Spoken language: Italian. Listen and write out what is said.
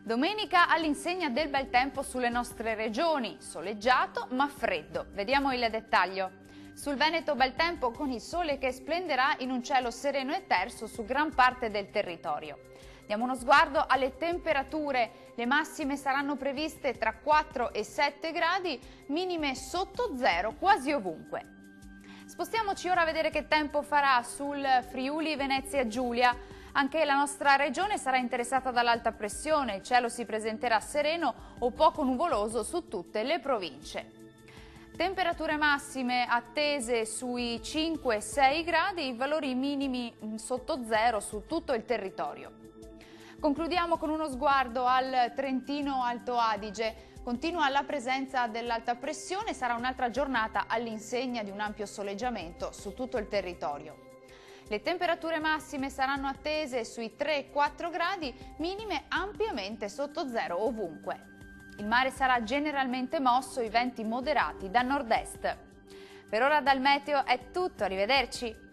Domenica all'insegna del bel tempo sulle nostre regioni, soleggiato ma freddo. Vediamo il dettaglio. Sul Veneto bel tempo con il sole che splenderà in un cielo sereno e terso su gran parte del territorio. Diamo uno sguardo alle temperature. Le massime saranno previste tra 4 e 7 gradi, minime sotto zero quasi ovunque. Spostiamoci ora a vedere che tempo farà sul Friuli Venezia Giulia. Anche la nostra regione sarà interessata dall'alta pressione, il cielo si presenterà sereno o poco nuvoloso su tutte le province. Temperature massime attese sui 5-6 gradi, valori minimi sotto zero su tutto il territorio. Concludiamo con uno sguardo al Trentino Alto Adige. Continua la presenza dell'alta pressione, sarà un'altra giornata all'insegna di un ampio soleggiamento su tutto il territorio. Le temperature massime saranno attese sui 3-4 gradi, minime ampiamente sotto zero ovunque. Il mare sarà generalmente mosso, i venti moderati da nord-est. Per ora dal meteo è tutto, arrivederci!